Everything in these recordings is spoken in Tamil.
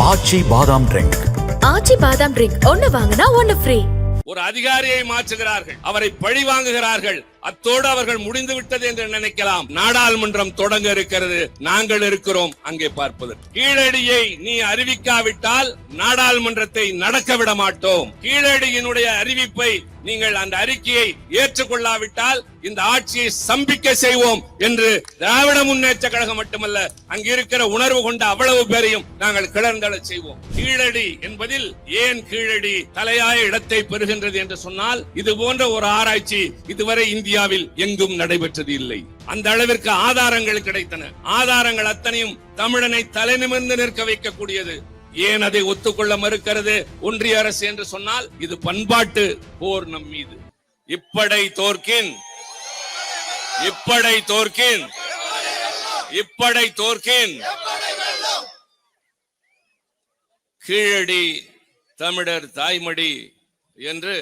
ஆச்சி பாதாம் ட்ரிங்க். ஆச்சி பாதாம் ட்ரிங்க் ஒன்னு வாங்கினா ஒன்னு ஃப்ரீ. ஒரு அதிகாரியை மாற்றுகிறார்கள், அவரை பழி வாங்குகிறார்கள். அத்தோடு அவர்கள் முடிந்து விட்டது என்று நினைக்கலாம். நாடாளுமன்றம் தொடங்க இருக்கிறது, நாங்கள் இருக்கிறோம் அங்கே பார்ப்பது. கீழடியை நீ அறிவிக்காவிட்டால் நாடாளுமன்றத்தை நடக்க விட மாட்டோம். கீழடியினுடைய அறிவிப்பை நீங்கள் அந்த அறிக்கையை ஏற்றுக்கொள்ளாவிட்டால் இந்த ஆட்சியை ஸ்தம்பிக்க செய்வோம் என்று திராவிட முன்னேற்ற கழகம் மட்டுமல்ல, அங்கு இருக்கிற உணர்வு கொண்ட அவ்வளவு பேரையும் நாங்கள் கிளர்ந்தெழ செய்வோம். கீழடி என்பதில் ஏன் கீழடி தலையாய இடத்தை பெறுகின்றது என்று சொன்னால், இது போன்ற ஒரு ஆராய்ச்சி இதுவரை இந்தியாவில் எங்கும் நடைபெற்றது இல்லை. அந்த அளவிற்கு ஆதாரங்கள் கிடைத்தன. ஆதாரங்கள் அத்தனையும் தமிழனை தலைநிமிர்ந்து நிற்க வைக்கக்கூடியது. ஏன் அதை ஒத்துக்கொள்ள மறுக்கிறது ஒன்றிய அரசு என்று சொன்னால், இது பண்பாட்டு போர் நம் மீது. இப்படை தோற்கின் இப்படை தோற்கின் இப்படை தோற்கின் கீழடி தமிழர் தாய்மடி என்று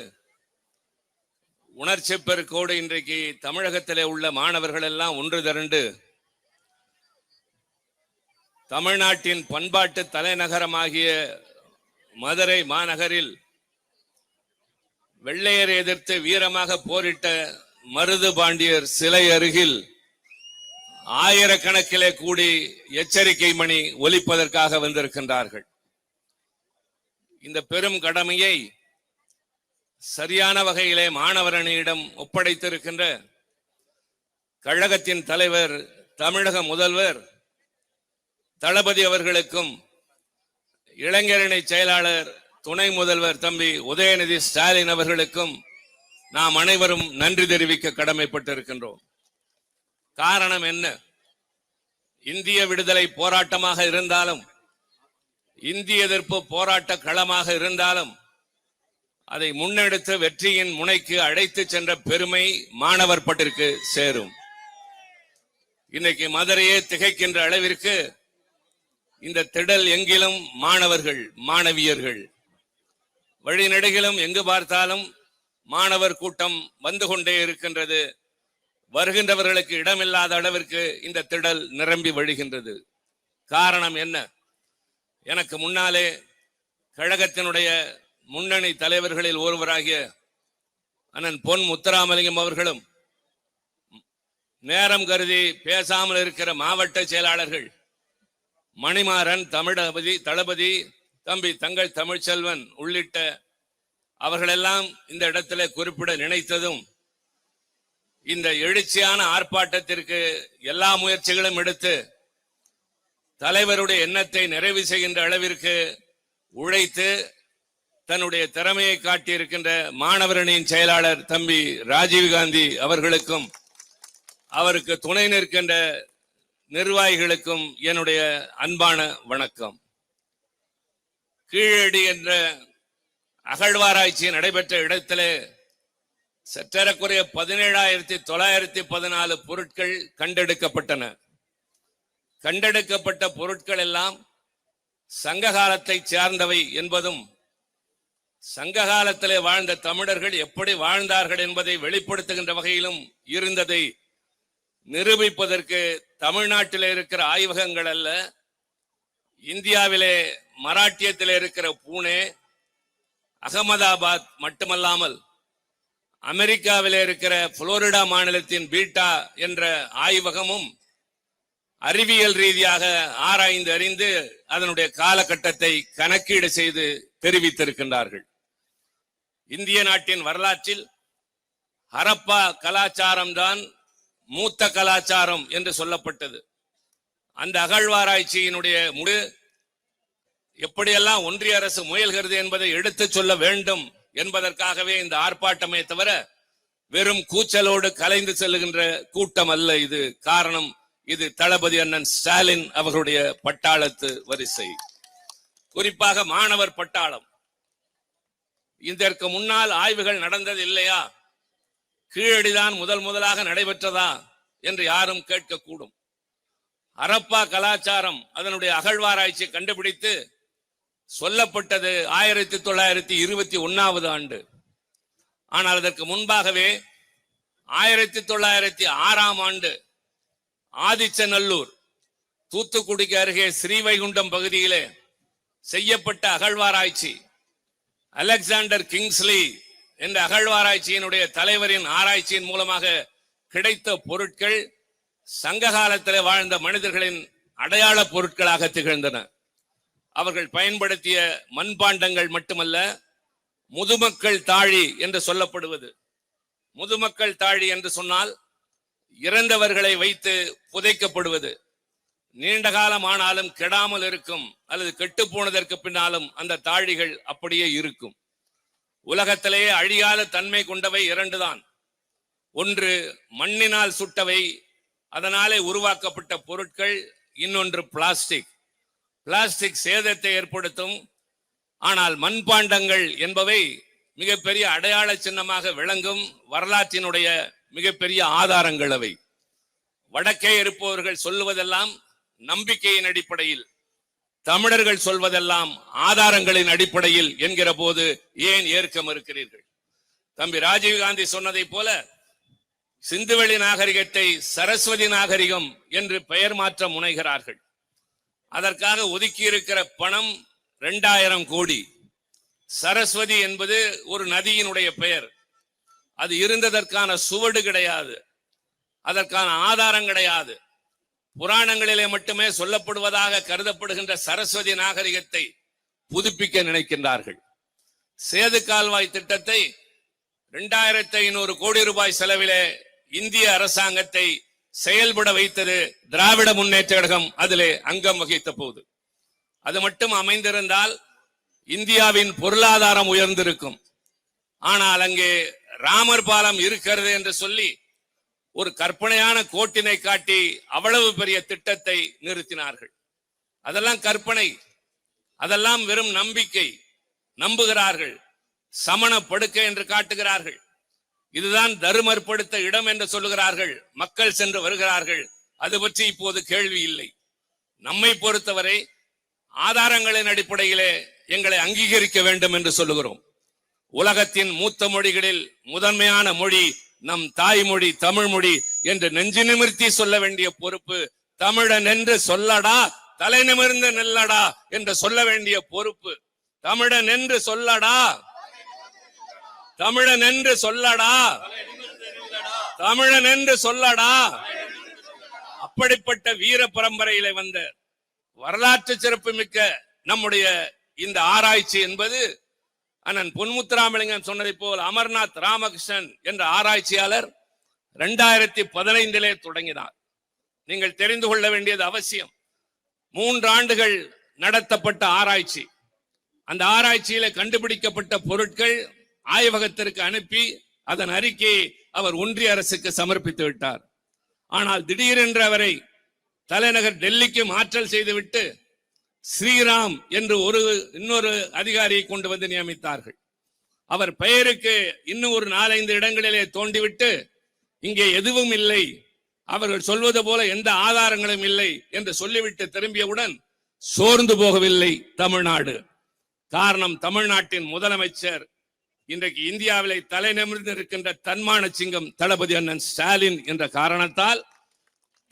உணர்ச்சி பெருக்கோடு இன்றைக்கு தமிழகத்திலே உள்ள மாணவர்கள் எல்லாம் ஒன்று திரண்டு தமிழ்நாட்டின் பண்பாட்டு தலைநகரமாகிய மதுரை மாநகரில் வெள்ளையரை எதிர்த்து வீரமாக போரிட்ட மருது பாண்டியர் சிலை அருகில் ஆயிரக்கணக்கிலே கூடி எச்சரிக்கை மணி ஒலிப்பதற்காக வந்திருக்கின்றார்கள். இந்த பெரும் கடமையை சரியான வகையிலே மாணவரணியிடம் ஒப்படைத்திருக்கின்ற கழகத்தின் தலைவர், தமிழக முதல்வர் தளபதி அவர்களுக்கும், இளைஞரணி செயலாளர் துணை முதல்வர் தம்பி உதயநிதி ஸ்டாலின் அவர்களுக்கும் நாம் அனைவரும் நன்றி தெரிவிக்க கடமைப்பட்டிருக்கின்றோம். காரணம் என்ன? இந்திய விடுதலை போராட்டமாக இருந்தாலும், இந்திய எதிர்ப்பு போராட்ட களமாக இருந்தாலும், அதை முன்னெடுத்து வெற்றியின் முனைக்கு அழைத்து சென்ற பெருமை மாணவர் பட்டிற்கு சேரும். இன்னைக்கு மதுரையே திகைக்கின்ற அளவிற்கு இந்த திடல் எங்கிலும் மாணவர்கள், மாணவியர்கள், வழிநெடுகிலும் எங்கு பார்த்தாலும் மாணவர் கூட்டம் வந்து கொண்டே இருக்கின்றது. வருகின்றவர்களுக்கு இடமில்லாத அளவிற்கு இந்த திடல் நிரம்பி வழிகின்றது. காரணம் என்ன? எனக்கு முன்னாலே கழகத்தினுடைய முன்னணி தலைவர்களில் ஒருவராகிய அண்ணன் பொன் முத்துராமலிங்கம் அவர்களும், நேரம் கருதி பேசாமல் இருக்கிற மாவட்ட செயலாளர்கள் மணிமாறன், தளபதி தம்பி தங்கள் தமிழ்ச்செல்வன் உள்ளிட்ட அவர்களெல்லாம் இந்த இடத்திலே குறிப்பிட நினைத்ததும், இந்த எழுச்சியான ஆர்ப்பாட்டத்திற்கு எல்லா முயற்சிகளும் எடுத்து தலைவருடைய எண்ணத்தை நிறைவு செய்கின்ற அளவிற்கு உழைத்து தன்னுடைய திறமையை காட்டியிருக்கின்ற மாணவரணியின் செயலாளர் தம்பி ராஜீவ்காந்தி அவர்களுக்கும், அவருக்கு துணை நிற்கின்ற நிர்வாகிகளுக்கும் என்னுடைய அன்பான வணக்கம். கீழடி என்ற அகழ்வாராய்ச்சி நடைபெற்ற இடத்திலே சற்றேறக்குறைய 17,914 பொருட்கள் கண்டெடுக்கப்பட்டன. கண்டெடுக்கப்பட்ட பொருட்கள் எல்லாம் சங்க காலத்தை சேர்ந்தவை என்பதும், சங்க காலத்திலே வாழ்ந்த தமிழர்கள் எப்படி வாழ்ந்தார்கள் என்பதை வெளிப்படுத்துகின்ற வகையிலும் இருந்ததை நிரூபிப்பதற்கு தமிழ்நாட்டிலே இருக்கிற ஆய்வகங்கள் அல்ல, இந்தியாவிலே மராட்டியத்திலே இருக்கிற பூனே, அகமதாபாத் மட்டுமல்லாமல் அமெரிக்காவிலே இருக்கிற புளோரிடா மாநிலத்தின் பீட்டா என்ற ஆய்வகமும் அறிவியல் ரீதியாக ஆராய்ந்து அறிந்து அதனுடைய காலகட்டத்தை கணக்கீடு செய்து தெரிவித்திருக்கின்றார்கள். இந்திய நாட்டின் வரலாற்றில் ஹரப்பா கலாச்சாரம் தான் மூத்த கலாச்சாரம் என்று சொல்லப்பட்டது. அந்த அகழ்வாராய்ச்சியினுடைய எப்படியெல்லாம் ஒன்றிய அரசு முயல்கிறது என்பதை எடுத்து சொல்ல வேண்டும் என்பதற்காகவே இந்த ஆர்ப்பாட்டமே தவிர வெறும் கூச்சலோடு கலைந்து செல்லுகின்ற கூட்டம் அல்ல இது. காரணம், இது தளபதி அண்ணன் ஸ்டாலின் அவர்களுடைய பட்டாளத்து வரிசை, குறிப்பாக மாணவர் பட்டாளம். இதற்கு முன்னால் ஆய்வுகள் நடந்தது இல்லையா? கீழடிதான் முதலாக நடைபெற்றதா என்று யாரும் கேட்கக்கூடும். ஹரப்பா கலாச்சாரம் அதனுடைய அகழ்வாராய்ச்சி கண்டுபிடித்து சொல்லப்பட்டது 1921 ஆண்டு. ஆனால் அதற்கு முன்பாகவே 1906 ஆண்டு ஆதிச்சநல்லூர், தூத்துக்குடிக்கு அருகே ஸ்ரீவைகுண்டம் பகுதியிலே செய்யப்பட்ட அகழ்வாராய்ச்சி, அலெக்சாண்டர் கிங்ஸ்லி என்ற அகழ்வாராய்ச்சியினுடைய தலைவரின் ஆராய்ச்சியின் மூலமாக கிடைத்த பொருட்கள் சங்க காலத்தில் வாழ்ந்த மனிதர்களின் அடையாள பொருட்களாக திகழ்ந்தன. அவர்கள் பயன்படுத்திய மண்பாண்டங்கள் மட்டுமல்ல, முதுமக்கள் தாழி என்று சொல்லப்படுவது. முதுமக்கள் தாழி என்று சொன்னால் இறந்தவர்களை வைத்து புதைக்கப்படுவது. நீண்ட காலம் ஆனாலும் கெடாமல் இருக்கும், அல்லது கெட்டு போனதற்கு பின்னாலும் அந்த தாழிகள் அப்படியே இருக்கும். உலகத்திலேயே அழியாத தன்மை கொண்டவை இரண்டுதான். ஒன்று மண்ணினால் சுட்டவை, அதனாலே உருவாக்கப்பட்ட பொருட்கள். இன்னொன்று பிளாஸ்டிக். பிளாஸ்டிக் சேதத்தை ஏற்படுத்தும். ஆனால் மண்பாண்டங்கள் என்பவை மிகப்பெரிய அடையாள சின்னமாக விளங்கும் வரலாற்றினுடைய மிகப்பெரிய ஆதாரங்கள் அவை. வடக்கே இருப்பவர்கள் சொல்லுவதெல்லாம் நம்பிக்கையின் அடிப்படையில், தமிழர்கள் சொல்வதெல்லாம் ஆதாரங்களின் அடிப்படையில் என்கிற போது ஏன் ஏற்க மறுக்கிறீர்கள்? தம்பி ராஜீவ்காந்தி சொன்னதை போல சிந்துவெளி நாகரிகத்தை சரஸ்வதி நாகரிகம் என்று பெயர் மாற்ற முனைகிறார்கள். அதற்காக ஒதுக்கி இருக்கிற பணம் 2000 கோடி. சரஸ்வதி என்பது ஒரு நதியினுடைய பெயர். அது இருந்ததற்கான சுவடு கிடையாது, அதற்கான ஆதாரம் கிடையாது. புராணங்களிலே மட்டுமே சொல்லப்படுவதாக கருதப்படுகின்ற சரஸ்வதி நாகரிகத்தை புதுப்பிக்க நினைக்கின்றார்கள். சேது கால்வாய் திட்டத்தை 2500 கோடி ரூபாய் செலவிலே இந்திய அரசாங்கத்தை செயல்பட வைத்தது திராவிட முன்னேற்ற கழகம் அதிலே அங்கம் வகித்த போது. அது மட்டும் அமைந்திருந்தால் இந்தியாவின் பொருளாதாரம் உயர்ந்திருக்கும். ஆனால் அங்கே ராமர் பாலம் இருக்கிறது என்று சொல்லி ஒரு கற்பனையான கோட்டினை காட்டி அவ்வளவு பெரிய திட்டத்தை நிறுத்தினார்கள். அதெல்லாம் கற்பனை, அதெல்லாம் வெறும் நம்பிக்கை. நம்புகிறார்கள், சமண படுக்கை என்று காட்டுகிறார்கள். இதுதான் தருமற்படுத்த இடம் என்று சொல்லுகிறார்கள். மக்கள் சென்று வருகிறார்கள். அது பற்றி இப்போது கேள்வி இல்லை. நம்மை பொறுத்தவரை ஆதாரங்களின் அடிப்படையிலே எங்களை அங்கீகரிக்க வேண்டும் என்று சொல்லுகிறோம். உலகத்தின் மூத்த மொழிகளில் முதன்மையான மொழி நம் தாய்மொழி தமிழ் மொழி என்று நெஞ்சு நிமிர்த்தி சொல்ல வேண்டிய பொறுப்பு தமிழன் என்று சொல்லடா, தலை நிமிர்ந்து நெல்லடா என்று சொல்ல வேண்டிய பொறுப்பு. தமிழன் என்று சொல்லடா, தமிழன் என்று சொல்லடா, தமிழன் என்று சொல்லடா. அப்படிப்பட்ட வீர பரம்பரையிலே வந்த வரலாற்று சிறப்பு மிக்க நம்முடைய இந்த ஆராய்ச்சி என்பது அண்ணன் பொன்முத்துராமலிங்கம் சொன்னதை போல் அமர்நாத் ராமகிருஷ்ணன் என்ற ஆராய்ச்சியாளர் 2015 தொடங்கினார். நீங்கள் தெரிந்து கொள்ள வேண்டியது அவசியம். 3 ஆண்டுகள் நடத்தப்பட்ட ஆராய்ச்சி. அந்த ஆராய்ச்சியில கண்டுபிடிக்கப்பட்ட பொருட்கள் ஆய்வகத்திற்கு அனுப்பி அதன் அறிக்கையை அவர் ஒன்றிய அரசுக்கு சமர்ப்பித்து விட்டார். ஆனால் திடீரென்று அவரை தலைநகர் டெல்லிக்கு மாற்றல் செய்துவிட்டு ஸ்ரீராம் என்று இன்னொரு அதிகாரியை கொண்டு வந்து நியமித்தார்கள். அவர் பெயருக்கு இன்னும் ஒரு 4-5 இடங்களிலே தோண்டிவிட்டு இங்கே எதுவும் இல்லை, அவர்கள் சொல்வது போல எந்த ஆதாரங்களும் இல்லை என்று சொல்லிவிட்டு திரும்பியவுடன் சோர்ந்து போகவில்லை தமிழ்நாடு. காரணம், தமிழ்நாட்டின் முதலமைச்சர் இன்றைக்கு இந்தியாவிலே தலை நிமிர்ந்து இருக்கின்ற தன்மான சிங்கம் தளபதி அண்ணன் ஸ்டாலின் என்ற காரணத்தால்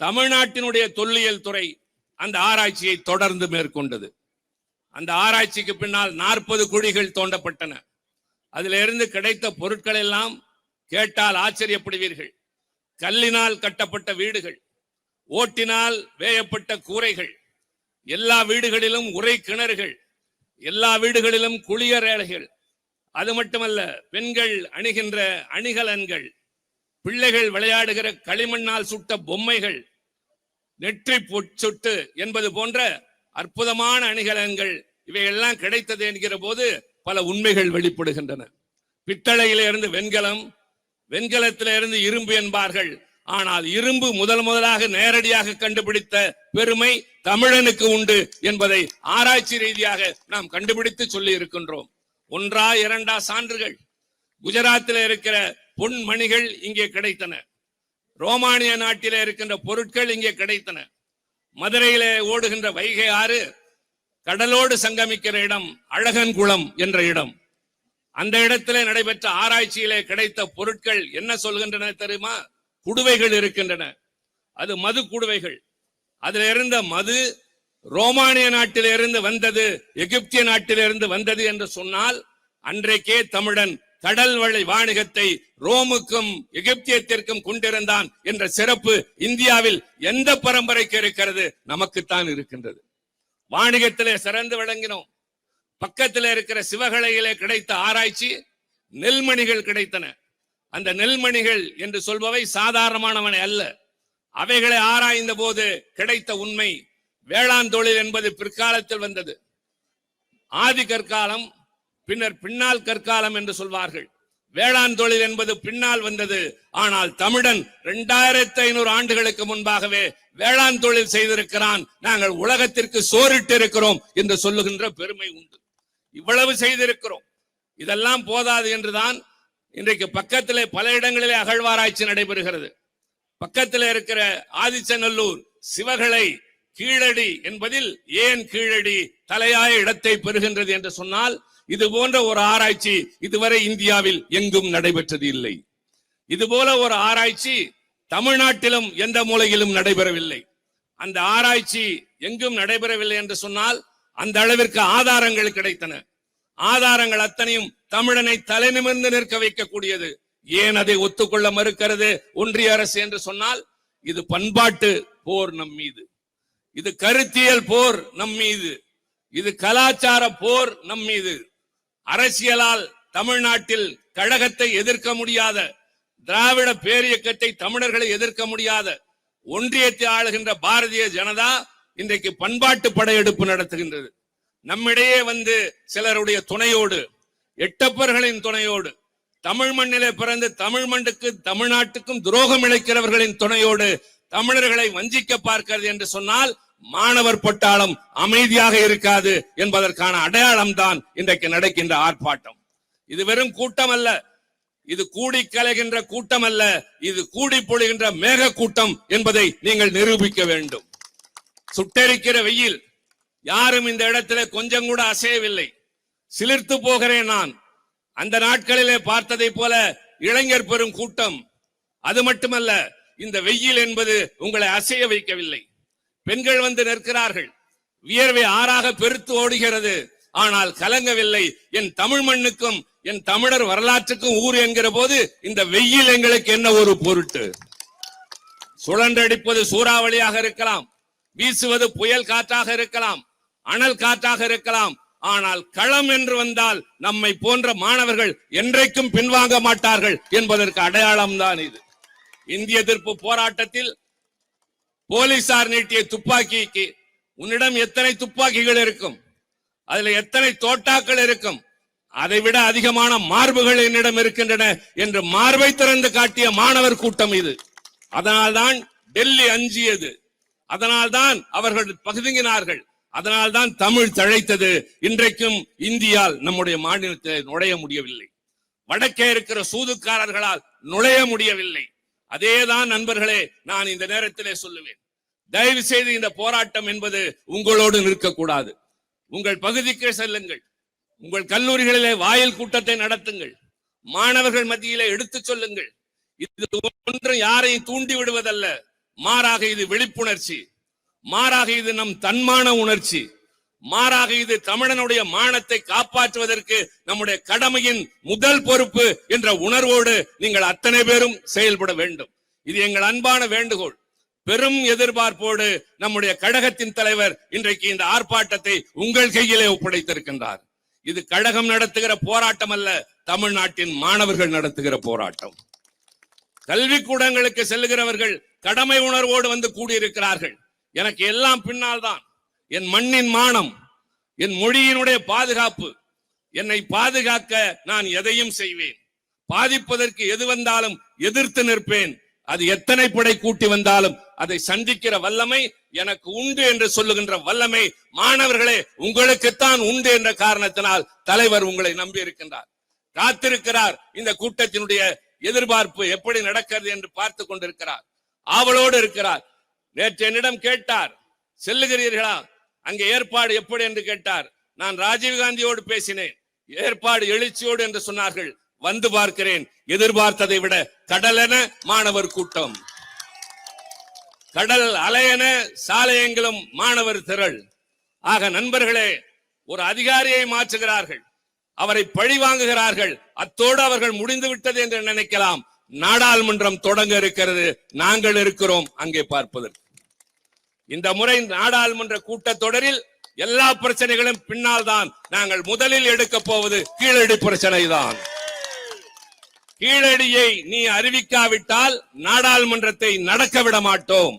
தமிழ்நாட்டினுடைய தொல்லியல் துறை அந்த ஆராய்ச்சியை தொடர்ந்து மேற்கொண்டது. அந்த ஆராய்ச்சிக்கு பின்னால் 40 குழிகள் தோண்டப்பட்டன. அதிலிருந்து கிடைத்த பொருட்கள் எல்லாம் கேட்டால் ஆச்சரியப்படுவீர்கள். கல்லினால் கட்டப்பட்ட வீடுகள், ஓட்டினால் வேயப்பட்ட கூரைகள், எல்லா வீடுகளிலும் உரை கிணறுகள், எல்லா வீடுகளிலும் குளியரேலைகள். அது மட்டுமல்ல, பெண்கள் அணிகின்ற அணிகலன்கள், பிள்ளைகள் விளையாடுகிற களிமண்ணால் சுட்ட பொம்மைகள், நெற்றி பொச்சுட்டு என்பது போன்ற அற்புதமான அணிகலன்கள், இவையெல்லாம் கிடைத்தது என்கிற போது பல உண்மைகள் வெளிப்படுகின்றன. பித்தளையிலிருந்து வெண்கலம், வெண்கலத்திலிருந்து இரும்பு என்பார்கள். ஆனால் இரும்பு முதலாக நேரடியாக கண்டுபிடித்த பெருமை தமிழனுக்கு உண்டு என்பதை ஆராய்ச்சி ரீதியாக நாம் கண்டுபிடித்து சொல்லி இருக்கின்றோம். 1 2 சான்றுகள். குஜராத்தில் இருக்கிற பொன்மணிகள் இங்கே கிடைத்தன. ரோமானிய நாட்டிலே இருக்கின்ற பொருட்கள் இங்கே கிடைத்தன. மதுரையிலே ஓடுகின்ற வைகை ஆறு கடலோடு சங்கமிக்கிற இடம் அழகன்குளம் என்ற இடம். அந்த இடத்திலே நடைபெற்ற ஆராய்ச்சியிலே கிடைத்த பொருட்கள் என்ன சொல்கின்றன தெரியுமா? குடுவைகள் இருக்கின்றன. அது மது குடுவைகள். அதில் இருந்த மது ரோமானிய நாட்டிலிருந்து வந்தது, எகிப்திய நாட்டிலிருந்து வந்தது என்று சொன்னால் அன்றைக்கே தமிழன் கடல் வழி வாணிகத்தை ரோமுக்கும் எகிப்தியத்திற்கும் கொண்டிருந்தான் என்ற சிறப்பு இந்தியாவில் எந்த பரம்பரைக்கு இருக்கிறது? நமக்குத்தான் இருக்கின்றது. வாணிகத்திலே சிறந்து விளங்கினோம். பக்கத்தில் இருக்கிற சிவகலையிலே கிடைத்த ஆராய்ச்சி நெல்மணிகள் கிடைத்தன. அந்த நெல்மணிகள் என்று சொல்பவை சாதாரணமானவனை அல்ல. அவைகளை ஆராய்ந்த போது கிடைத்த உண்மை, வேளாண் தொழில் என்பது பிற்காலத்தில் வந்தது. ஆதி கற்காலம், பின்னர் பின்னால் கற்காலம் என்று சொல்வார்கள். வேளாண் தொழில் என்பது பின்னால் வந்தது. ஆனால் தமிழன் 2500 ஆண்டுகளுக்கு முன்பாகவே வேளாண் தொழில் செய்திருக்கிறான். நாங்கள் உலகத்திற்கு சோறிட்டு இருக்கிறோம் என்று சொல்லுகின்ற பெருமை உண்டு. இவ்வளவு செய்திருக்கிறோம். இதெல்லாம் போதாது என்றுதான் இன்றைக்கு பக்கத்திலே பல இடங்களிலே அகழ்வாராய்ச்சி நடைபெறுகிறது. பக்கத்தில் இருக்கிற ஆதிச்சநல்லூர், சிவகலை, கீழடி என்பதில் ஏன் கீழடி தலையாய இடத்தை பெறுகின்றது என்று சொன்னால், இது போன்ற ஒரு ஆராய்ச்சி இதுவரை இந்தியாவில் எங்கும் நடைபெற்றது இல்லை. இது போல ஒரு ஆராய்ச்சி தமிழ்நாட்டிலும் எந்த மூலையிலும் நடைபெறவில்லை. அந்த ஆராய்ச்சி எங்கும் நடைபெறவில்லை என்று சொன்னால் அந்த அளவிற்கு ஆதாரங்கள் கிடைத்தன. ஆதாரங்கள் அத்தனையும் தமிழனை தலைநிமிர்ந்து நிற்க வைக்கக்கூடியது. ஏன் அதை ஒத்துக்கொள்ள மறுக்கிறது ஒன்றிய அரசு என்று சொன்னால், இது பண்பாட்டு போர் நம் மீது, இது கருத்தியல் போர் நம் மீது, இது கலாச்சார போர் நம் மீது. அரசியலால் தமிழ்நாட்டில் கழகத்தை எதிர்க்க முடியாத, திராவிட பேரியக்கத்தை தமிழர்களை எதிர்க்க முடியாத ஒன்றியத்தை ஆளுகின்ற பாரதிய ஜனதா இன்றைக்கு பண்பாட்டு படையெடுப்பு நடத்துகின்றது. நம்மிடையே வந்து சிலருடைய துணையோடு, எட்டப்பர்களின் துணையோடு, தமிழ் மண்ணிலே பிறந்து தமிழ் மண்ணுக்கு தமிழ்நாட்டுக்கும் துரோகம் இழைக்கிறவர்களின் துணையோடு தமிழர்களை வஞ்சிக்க பார்க்கிறது என்று சொன்னால் மாணவர் பட்டாளம் அமைதியாக இருக்காது என்பதற்கான அடையாளம் தான் இன்றைக்கு நடக்கின்ற ஆர்ப்பாட்டம். இது வெறும் கூட்டம் அல்ல, இது கூடி கலைகின்ற கூட்டம் அல்ல, இது கூடி பொழிகின்ற மேக கூட்டம் என்பதை நீங்கள் நிரூபிக்க வேண்டும். சுட்டெரிக்கிற வெயில், யாரும் இந்த இடத்திலே கொஞ்சம் கூட அசையவில்லை. சிலிர்த்து போகிறேன் நான். அந்த நாட்களிலே பார்த்ததை போல இளைஞர் பெரும் கூட்டம். அது மட்டுமல்ல, இந்த வெயில் என்பது உங்களை அசைய வைக்கவில்லை. பெண்கள் வந்து நிற்கிறார்கள், வியர்வை ஆறாக பெருத்து ஓடுகிறது, ஆனால் கலங்கவில்லை. என் தமிழ் மண்ணுக்கும் என் தமிழர் வரலாற்றுக்கும் ஊர் என்கிற போது இந்த வெயில் எங்களுக்கு என்ன ஒரு பொருட்டு? சுழன்றடிப்பது சூறாவளியாக இருக்கலாம், வீசுவது புயல் காற்றாக இருக்கலாம், அனல் காற்றாக இருக்கலாம். ஆனால் களம் என்று வந்தால் நம்மை போன்ற மாணவர்கள் என்றைக்கும் பின்வாங்க மாட்டார்கள் என்பதற்கு அடையாளம் தான் இது. இந்திய எதிர்ப்பு போராட்டத்தில் போலீசார் நீட்டிய துப்பாக்கிக்கு உன்னிடம் எத்தனை துப்பாக்கிகள் இருக்கும், அதுல எத்தனை தோட்டாக்கள் இருக்கும், அதைவிட அதிகமான மார்புகள் என்னிடம் இருக்கின்றன என்று மார்பை திறந்து காட்டிய மாணவர் கூட்டம் இது. அதனால்தான் டெல்லி அஞ்சியது, அதனால்தான் அவர்கள் பதுங்கினார்கள், அதனால்தான் தமிழ் தழைத்தது. இன்றைக்கும் இந்தியால் நம்முடைய மாநிலத்தில் நுழைய முடியவில்லை. வடக்கே இருக்கிற சூதுக்காரர்களால் நுழைய முடியவில்லை. அதேதான் நண்பர்களே, நான் இந்த நேரத்திலே சொல்லுவேன், தயவு செய்து இந்த போராட்டம் என்பது உங்களோடு நிற்கக்கூடாது. உங்கள் பகுதிக்கு செல்லுங்கள், உங்கள் கல்லூரிகளிலே வாயில் கூட்டத்தை நடத்துங்கள், மாணவர்கள் மத்தியிலே எடுத்துச் சொல்லுங்கள். இது ஒன்று யாரையும் தூண்டி விடுவதல்ல, மாறாக இது விழிப்புணர்ச்சி, மாறாக இது நம் தன்மான உணர்ச்சி, மாறாக இது தமிழனுடைய மானத்தை காப்பாற்றுவதற்கு நம்முடைய கடமையின் முதல் பொறுப்பு என்ற உணர்வோடு நீங்கள் அத்தனை பேரும் செயல்பட வேண்டும். இது எங்கள் அன்பான வேண்டுகோள். பெரும் எதிர்பார்ப்போடு நம்முடைய கழகத்தின் தலைவர் இன்றைக்கு இந்த ஆர்ப்பாட்டத்தை உங்கள் கையிலே ஒப்படைத்திருக்கின்றார். இது கழகம் நடத்துகிற போராட்டம் அல்ல, தமிழ்நாட்டின் மாணவர்கள் நடத்துகிற போராட்டம். கல்விக்கூடங்களுக்கு செல்லுகிறவர்கள் கடமை உணர்வோடு வந்து கூடியிருக்கிறார்கள். எனக்கு எல்லாம் பின்னால் தான், என் மண்ணின் மானம், என் மொழியினுடைய பாதுகாப்பு, என்னை பாதுகாக்க நான் எதையும் செய்வேன். பாதிப்பதற்கு எது வந்தாலும் எதிர்த்து நிற்பேன். அது எத்தனை படை கூட்டி வந்தாலும் அதை சந்திக்கிற வல்லமை எனக்கு உண்டு என்று சொல்லுகின்ற வல்லமை மாணவர்களே உங்களுக்குத்தான் உண்டு என்ற காரணத்தினால் தலைவர் உங்களை நம்பி இருக்கின்றார், காத்திருக்கிறார். இந்த கூட்டத்தினுடைய எதிர்பார்ப்பு எப்படி நடக்கிறது என்று பார்த்து கொண்டிருக்கிறார், ஆவலோடு இருக்கிறார். நேற்று என்னிடம் கேட்டார், செல்லுகிறீர்களா, அங்கே ஏற்பாடு எப்படி என்று கேட்டார். நான் ராஜீவ்காந்தியோடு பேசினேன், ஏற்பாடு எழுச்சியோடு என்று சொன்னார்கள். வந்து பார்க்கிறேன், எதிர்பார்த்ததை விட கடலென மாணவர் கூட்டம், கடல் அலையென சாலையெங்கிலும் மாணவர் திரள். ஆக நண்பர்களே, ஒரு அதிகாரியை மாற்றுகிறார்கள், அவரை பழி வாங்குகிறார்கள், அத்தோடு அவர்கள் முடிந்து விட்டது என்று நினைக்கலாம். நாடாளுமன்றம் தொடங்க இருக்கிறது, நாங்கள் இருக்கிறோம் அங்கே பார்ப்பதற்கு. இந்த முறை நாடாளுமன்ற கூட்டத்தொடரில் எல்லா பிரச்சனைகளும் பின்னால் தான். நாங்கள் முதலில் எடுக்க போவது கீழடி பிரச்சனை தான். கீழடியை நீ அறிவிக்காவிட்டால் நாடாளுமன்றத்தை நடக்க விட மாட்டோம்.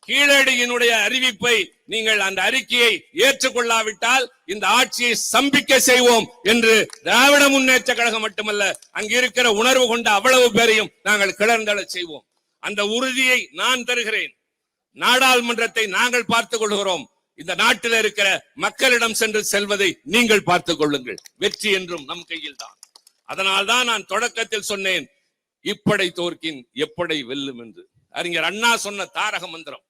கீழடியினுடைய அறிவிப்பை நீங்கள் அந்த அறிக்கையை ஏற்றுக்கொள்ளாவிட்டால் இந்த ஆட்சியை ஸ்தம்பிக்க செய்வோம் என்று திராவிட முன்னேற்ற கழகம் மட்டுமல்ல, அங்கு இருக்கிற உணர்வு கொண்ட அவ்வளவு பேரையும் நாங்கள் கிளர்ந்தெழ செய்வோம். அந்த உறுதியை நான் தருகிறேன். நாடாளுமன்றத்தை நாங்கள் பார்த்துக் கொள்கிறோம். இந்த நாட்டில் இருக்கிற மக்களிடம் சென்று செல்வதை நீங்கள் பார்த்துக் கொள்ளுங்கள். வெற்றி என்றும் நம் கையில் தான். அதனால்தான் நான் தொடக்கத்தில் சொன்னேன், இப்படை தோற்கின் எப்படை வெல்லும் என்று. அறிஞர் அண்ணா சொன்ன தாரக மந்திரம்.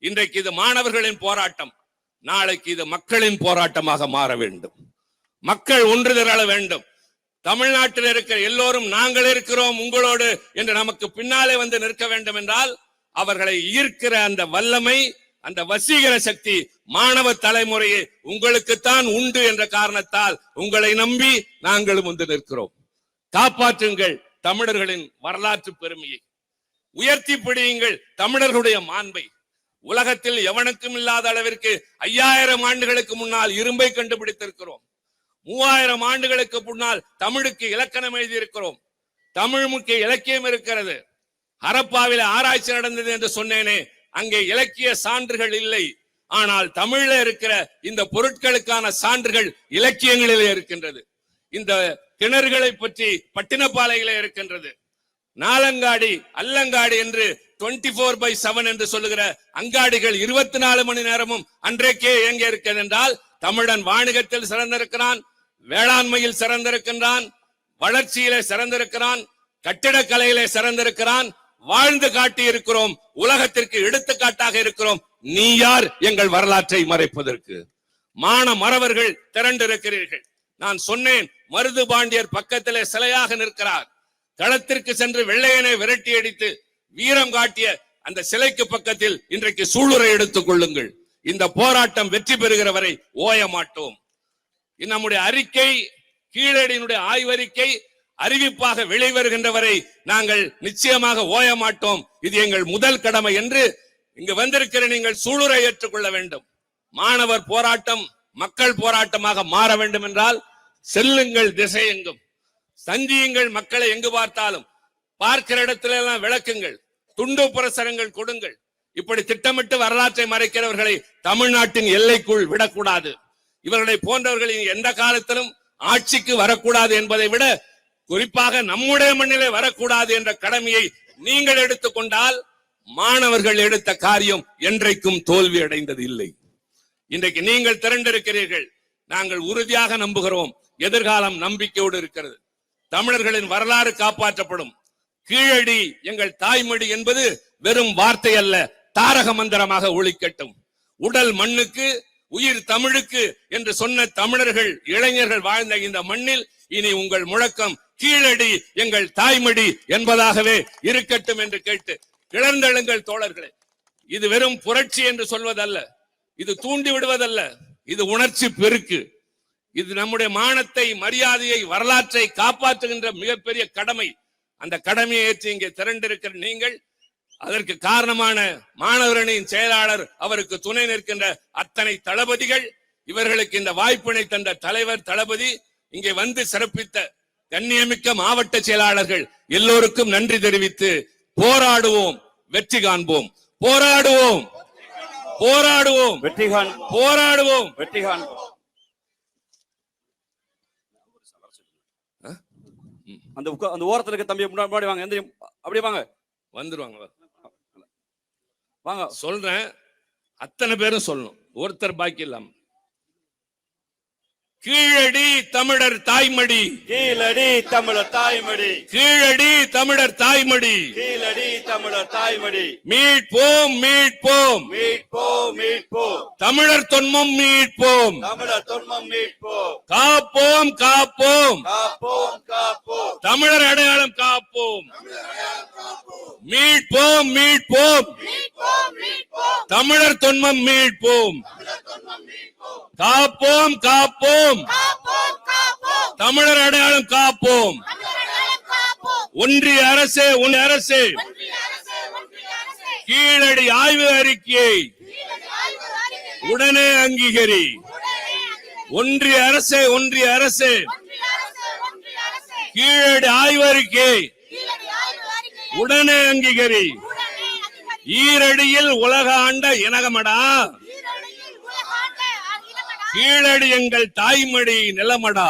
இன்றைக்கு இது மாணவர்களின் போராட்டம், நாளைக்கு இது மக்களின் போராட்டமாக மாற வேண்டும். மக்கள் ஒன்று திரள வேண்டும். தமிழ்நாட்டில் இருக்கிற எல்லோரும் நாங்கள் இருக்கிறோம் உங்களோடு என்று நமக்கு பின்னாலே வந்து நிற்க வேண்டும் என்றால் அவர்களை ஈர்க்கிற அந்த வல்லமை, அந்த வசீகர சக்தி மாணவ தலைமுறையை உங்களுக்குத்தான் உண்டு என்ற காரணத்தால் உங்களை நம்பி நாங்களும் வந்து நிற்கிறோம். காப்பாற்றுங்கள் தமிழர்களின் வரலாற்று பெருமையை, உயர்த்தி பிடியுங்கள் தமிழர்களுடைய மாண்பை. உலகத்தில் எவனுக்கும் இல்லாத அளவிற்கு 5000 ஆண்டுகளுக்கு முன்னால் இரும்பை கண்டுபிடித்திருக்கிறோம். 3000 ஆண்டுகளுக்கு முன்னால் தமிழுக்கு இலக்கணம் எழுதியிருக்கிறோம். தமிழ் முக்கிய இலக்கியம் இருக்கிறது. ஹரப்பாவில் ஆராய்ச்சி நடந்தது என்று சொன்னேனே, அங்கே இலக்கிய சான்றுகள் இல்லை. ஆனால் தமிழ்ல இருக்கிற இந்த பொருட்களுக்கான சான்றுகள் இலக்கியங்களிலே இருக்கின்றது. இந்த கிணறுகளை பற்றி பட்டினப்பாலையிலே இருக்கின்றது. நாலங்காடி, அல்லங்காடி என்று 24/7 என்று சொல்லுகிற அங்காடிகள் 24 மணி நேரமும் அன்றைக்கே எங்க இருக்கிறது என்றால், தமிழன் வாணிகத்தில் சிறந்திருக்கிறான், வேளாண்மையில் சிறந்திருக்கின்றான், வளர்ச்சியிலே சிறந்திருக்கிறான், கட்டிடக்கலையிலே சிறந்திருக்கிறான். வாழ்ந்து காட்டி இருக்கிறோம், உலகத்திற்கு எடுத்துக்காட்டாக இருக்கிறோம். நீ யார் எங்கள் வரலாற்றை மறைப்பதற்கு? மான மறவர்கள் திரண்டிருக்கிறீர்கள். நான் சொன்னேன், மருது பாண்டியர் பக்கத்திலே சிலையாக நிற்கிறார். களத்திற்கு சென்று வெள்ளையனை விரட்டி அடித்து வீரம் காட்டிய அந்த சிலைக்கு பக்கத்தில் இன்றைக்கு சூளுரை எடுத்துக் கொள்ளுங்கள். இந்த போராட்டம் வெற்றி பெறுகிற வரை ஓய மாட்டோம். நம்முடைய அறிக்கை, கீழடியினுடைய ஆய்வறிக்கை அறிவிப்பாக வெளிவருகின்ற வரை நாங்கள் நிச்சயமாக ஓய மாட்டோம். இது எங்கள் முதல் கடமை என்று இங்கு வந்திருக்கிற நீங்கள் சூளுரை ஏற்றுக்கொள்ள வேண்டும். மாணவர் போராட்டம் மக்கள் போராட்டமாக மாற வேண்டும் என்றால் செல்லுங்கள் திசை எங்கும், சந்தியுங்கள் மக்களை எங்கு பார்த்தாலும், பார்க்கிற இடத்துல எல்லாம் விளக்குங்கள், துண்டு பிரசுரங்கள் கொடுங்கள். இப்படி திட்டமிட்டு வரலாற்றை மறைக்கிறவர்களை தமிழ்நாட்டின் எல்லைக்குள் விடக்கூடாது. இவர்களை போன்றவர்கள் எந்த காலத்திலும் ஆட்சிக்கு வரக்கூடாது என்பதை விட குறிப்பாக நம்முடைய மண்ணிலே வரக்கூடாது என்ற கடமையை நீங்கள் எடுத்துக்கொண்டால் மாணவர்கள் எடுத்த காரியம் என்றைக்கும் தோல்வி அடைந்தது இல்லை. இன்றைக்கு நீங்கள் திரண்டிருக்கிறீர்கள். நாங்கள் உறுதியாக நம்புகிறோம், எதிர்காலம் நம்பிக்கையோடு இருக்கிறது. தமிழர்களின் வரலாறு காப்பாற்றப்படும். கீழடி எங்கள் தாய்மொழி என்பது வெறும் வார்த்தை அல்ல, தாரக மந்திரமாக ஒலிக்கட்டும். உடல் மண்ணுக்கு, உயிர் தமிழுக்கு என்று சொன்ன தமிழர்கள், இளைஞர்கள் வாழ்ந்த இந்த மண்ணில் இனி உங்கள் முழக்கம் கீழடி எங்கள் தாய்மொழி என்பதாகவே இருக்கட்டும் என்று கேட்டு கிளர்ந்தெழுங்கள் தோழர்களே. இது வெறும் புரட்சி என்று சொல்வதல்ல, இது தூண்டி விடுவதல்ல, இது உணர்ச்சி பெருக்கு. இது நம்முடைய மானத்தை, மரியாதையை, வரலாற்றை காப்பாற்றுகின்ற மிகப்பெரிய கடமை. அந்த கடமையை ஏற்றி இங்கே திரண்டிருக்கிற நீங்கள், அதற்கு காரணமான மாணவரணியின் செயலாளர், அவருக்கு துணை நிற்கின்ற அத்தனை தளபதிகள், இவர்களுக்கு இந்த வாய்ப்பினை தந்த தலைவர் தளபதி, இங்கே வந்து சிறப்பித்த கண்ணியமிக்க மாவட்ட செயலாளர்கள் எல்லோருக்கும் நன்றி தெரிவித்து போராடுவோம், வெற்றி காண்போம். போராடுவோம், போராடுவோம், வெற்றி காண்போம், போராடுவோம், வெற்றி காண்போம். அந்த ஓரத்துல இருக்க தம்பி முன்னாடி வாங்க, அப்படியே வாங்க, வந்துருவாங்க. வாங்க, சொல்றேன், அத்தனை பேரும் சொல்லணும், ஒருத்தர் பாக்கி இல்லாம. கீழடி தமிழர் தாய்மடி, கீழடி தமிழர் தாய்மடி, கீழடி தமிழர் தாய்மடி, கீழடி தமிழர் தாய்மடி. மீட்போம், மீட்போம், மீட்போம், மீட்போம், தமிழர் தொன்மம் மீட்போம், தமிழர் தொன்மம் மீட்போம், காப்போம், காப்போம், காப்போம், காப்போம், தமிழர் அடையாளம் காப்போம், மீட்போம், மீட்போம், மீட்போம், மீட்போம், தமிழர் தொன்மம் மீட்போம். காப்போம் காப்போம் தமிழர் அடையாளம் காப்போம். ஒன்றிய அரசே கீழடி ஆய்வு அறிக்கையை உடனே அங்கீகரி. ஒன்றிய அரசே கீழடி ஆய்வு அறிக்கையை உடனே அங்கீகரி. ஈரடியில் உலக ஆண்ட இனகமடா, கீழடி எங்கள் தாய்மடி நிலமடா.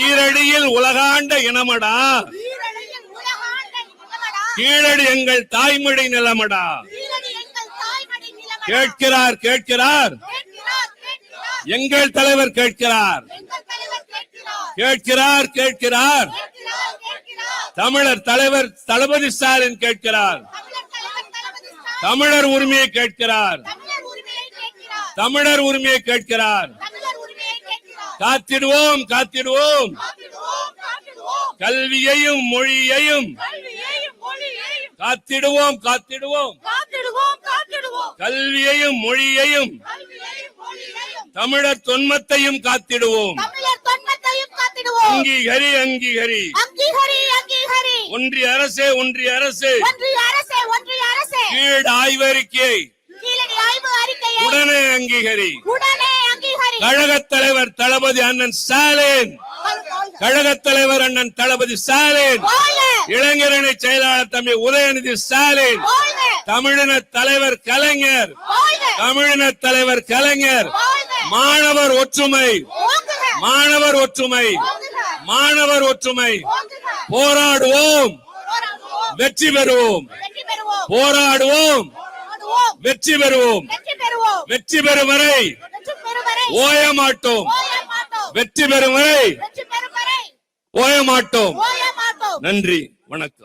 ஈரடியில் உலகாண்ட இனமடா, கீழடி எங்கள் தாய்மடி நிலமடா. கேட்கிறார் எங்கள் தலைவர் கேட்கிறார். தமிழர் தலைவர் தளபதி ஸ்டாலின் கேட்கிறார். தமிழர் உரிமையை கேட்கிறார். காத்திடுவோம் கல்வியையும் மொழியையும் காத்திடுவோம் கல்வியையும் மொழியையும் தமிழர் தொன்மத்தையும் காத்திடுவோம். அங்கீகரி. ஒன்றிய அரசே கீழ் ஆய்வறிக்கையை உடனே அங்கீகரி. கழகத் தலைவர் தளபதி அண்ணன் ஸ்டாலின், இளைஞரணி செயலாளர் தம்பி உதயநிதி ஸ்டாலின், தமிழின தலைவர் கலைஞர், மாணவர் ஒற்றுமை. போராடுவோம், வெற்றி பெறுவோம். வெற்றி பெறும் வரை ஓய மாட்டோம். வெற்றி பெறும் வரை ஓய மாட்டோம். நன்றி, வணக்கம்.